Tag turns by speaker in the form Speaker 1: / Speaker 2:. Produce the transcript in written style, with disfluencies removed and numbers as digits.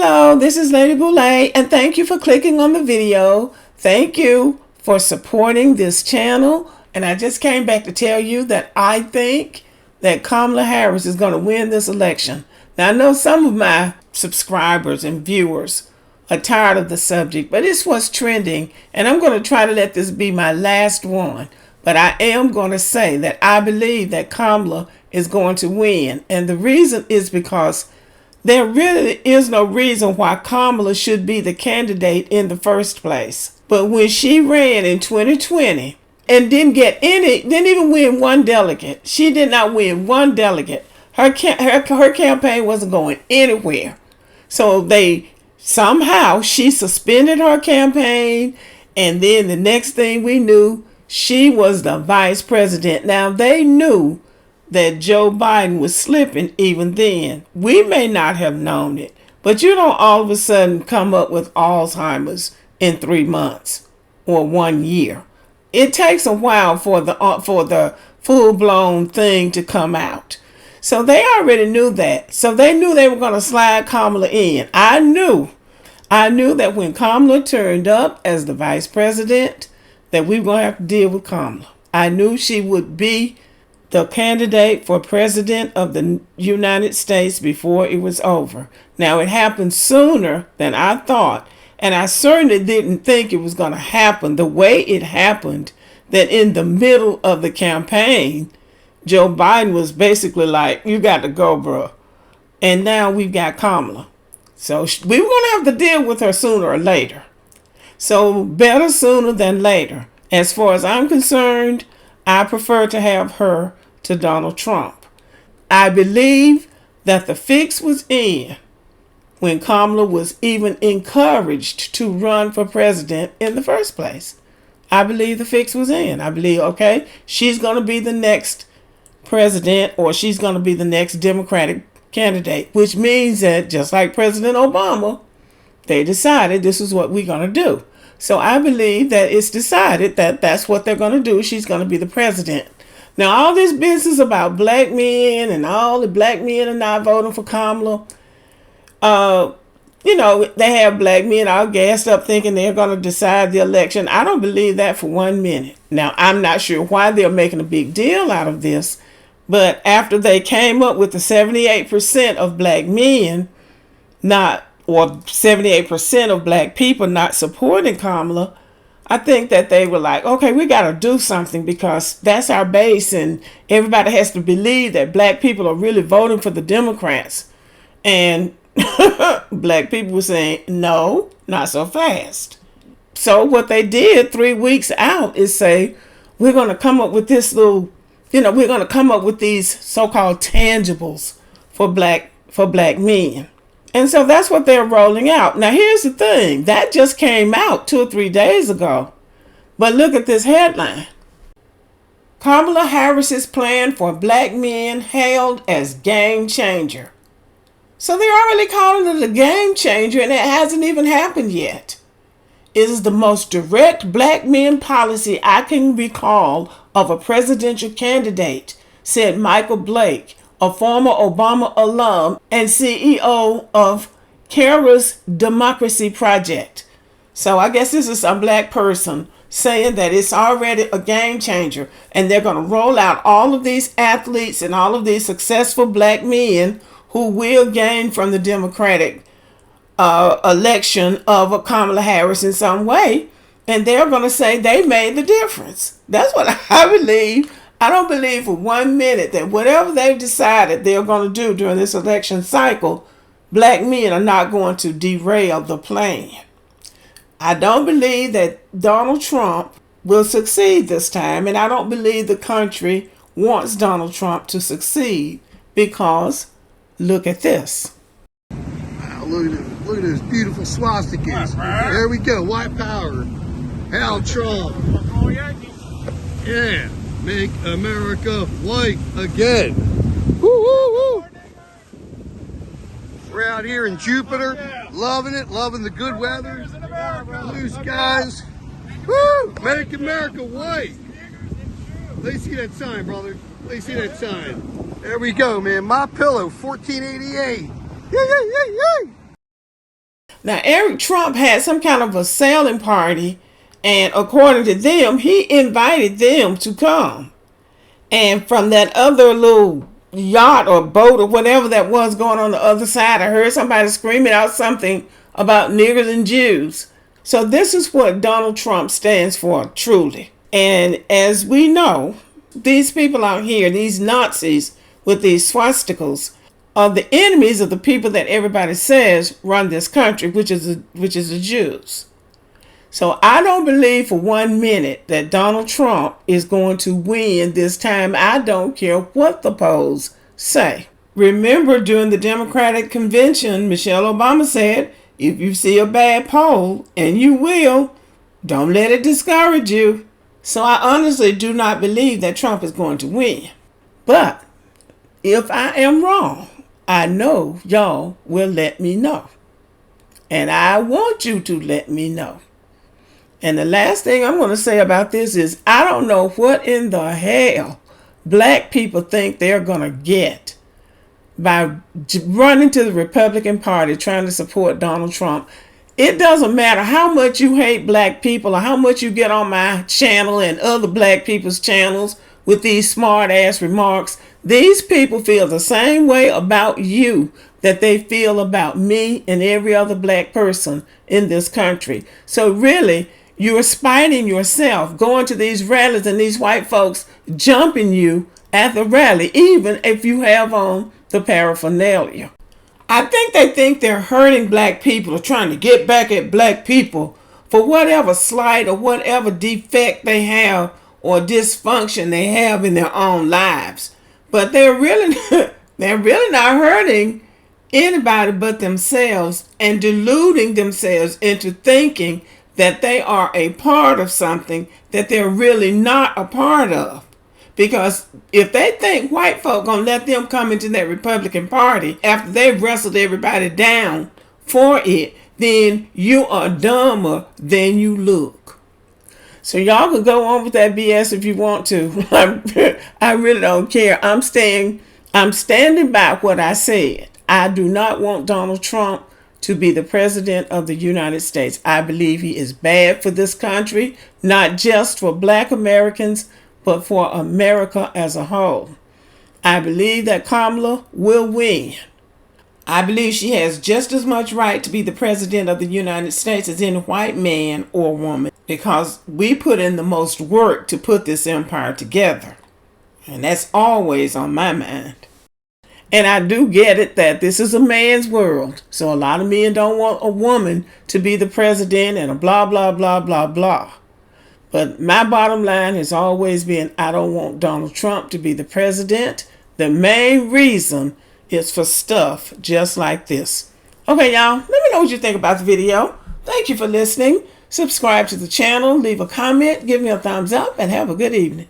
Speaker 1: Hello, this is Lady Boulay, and thank you for clicking on the video. Thank you for supporting this channel. And I just came back to tell you that I think that Kamala Harris is going to win this election. Now, I know some of my subscribers and viewers are tired of the subject, but it's what's trending, and I'm going to try to let this be my last one. But I am going to say that I believe that Kamala is going to win. And the reason is because there really is no reason why Kamala should be the candidate in the first place. But when she ran in 2020 and didn't even win one delegate, she did not win one delegate. Her campaign wasn't going anywhere. So she suspended her campaign, and then the next thing we knew, she was the vice president. Now, they knew that Joe Biden was slipping even then. We may not have known it, but you don't all of a sudden come up with Alzheimer's in 3 months or 1 year. It takes a while for the full-blown thing to come out. So they already knew that. So they knew they were going to slide Kamala in. I knew that when Kamala turned up as the vice president, that we were going to have to deal with Kamala. I knew she would be the candidate for president of the United States before it was over. Now, it happened sooner than I thought, and I certainly didn't think it was going to happen the way it happened, that in the middle of the campaign, Joe Biden was basically like, you got to go, bro. And now we've got Kamala. So we were going to have to deal with her sooner or later. So better sooner than later. As far as I'm concerned, I prefer to have her to Donald Trump. I believe that the fix was in when Kamala was even encouraged to run for president in the first place. I believe the fix was in. I believe, okay, she's going to be the next president, or she's going to be the next Democratic candidate, which means that just like President Obama, they decided this is what we're going to do. So I believe that it's decided that that's what they're going to do. She's going to be the president. Now, all this business about black men and all the black men are not voting for Kamala, they have black men all gassed up thinking they're going to decide the election. I don't believe that for 1 minute. Now, I'm not sure why they're making a big deal out of this, but after they came up with the 78% of black men or 78% of black people not supporting Kamala, I think that they were like, okay, we got to do something because that's our base, and everybody has to believe that black people are really voting for the Democrats. And black people were saying, no, not so fast. So what they did 3 weeks out is say, we're going to come up with this we're going to come up with these so-called tangibles for black men. And so that's what they're rolling out. Now, here's the thing. That just came out 2 or 3 days ago. But look at this headline. Kamala Harris's plan for black men hailed as game changer. So they're already calling it a game changer, and it hasn't even happened yet. It is the most direct black men policy I can recall of a presidential candidate, said Michael Blake, a former Obama alum and CEO of Kara's Democracy Project. So I guess this is some black person saying that it's already a game changer, and they're going to roll out all of these athletes and all of these successful black men who will gain from the Democratic election of Kamala Harris in some way, and they're going to say they made the difference. That's what I believe. I don't believe for 1 minute that whatever they've decided they're going to do during this election cycle, black men are not going to derail the plan. I don't believe that Donald Trump will succeed this time, and I don't believe the country wants Donald Trump to succeed because look at this.
Speaker 2: Wow, look at those beautiful swastikas. There we go, white power. Hal Trump. Yeah. Make America white again. Woo, woo, woo. We're out here in Jupiter, loving it, loving the good weather, blue skies. Woo! Make America white. Let me see that sign, brother. Let me see that sign. There we go, man. My Pillow, 1488. Yay, yay, yay, yay.
Speaker 1: Now, Eric Trump had some kind of a sailing party, and according to them, he invited them to come. And from that other little yacht or boat or whatever that was going on the other side, I heard somebody screaming out something about niggers and Jews. So this is what Donald Trump stands for, truly. And as we know, these people out here, these Nazis with these swastikas, are the enemies of the people that everybody says run this country, which is the Jews. So I don't believe for 1 minute that Donald Trump is going to win this time. I don't care what the polls say. Remember, during the Democratic convention, Michelle Obama said, if you see a bad poll, and you will, don't let it discourage you. So I honestly do not believe that Trump is going to win. But if I am wrong, I know y'all will let me know. And I want you to let me know. And the last thing I'm going to say about this is I don't know what in the hell black people think they're going to get by running to the Republican Party trying to support Donald Trump. It doesn't matter how much you hate black people or how much you get on my channel and other black people's channels with these smart ass remarks. These people feel the same way about you that they feel about me and every other black person in this country. So really, you're spiting yourself going to these rallies and these white folks jumping you at the rally, even if you have on the paraphernalia. I think they think they're hurting black people or trying to get back at black people for whatever slight or whatever defect they have or dysfunction they have in their own lives. But they're really not hurting anybody but themselves and deluding themselves into thinking that they are a part of something that they're really not a part of. Because if they think white folk gonna let them come into that Republican Party after they've wrestled everybody down for it, then you are dumber than you look. So y'all can go on with that BS if you want to. I really don't care. I'm standing by what I said. I do not want Donald Trump to be the president of the United States. I believe he is bad for this country, not just for black Americans, but for America as a whole. I believe that Kamala will win. I believe she has just as much right to be the president of the United States as any white man or woman, because we put in the most work to put this empire together. And that's always on my mind. And I do get it that this is a man's world. So a lot of men don't want a woman to be the president and a blah, blah, blah, blah, blah. But my bottom line has always been I don't want Donald Trump to be the president. The main reason is for stuff just like this. Okay, y'all, let me know what you think about the video. Thank you for listening. Subscribe to the channel, leave a comment, give me a thumbs up, and have a good evening.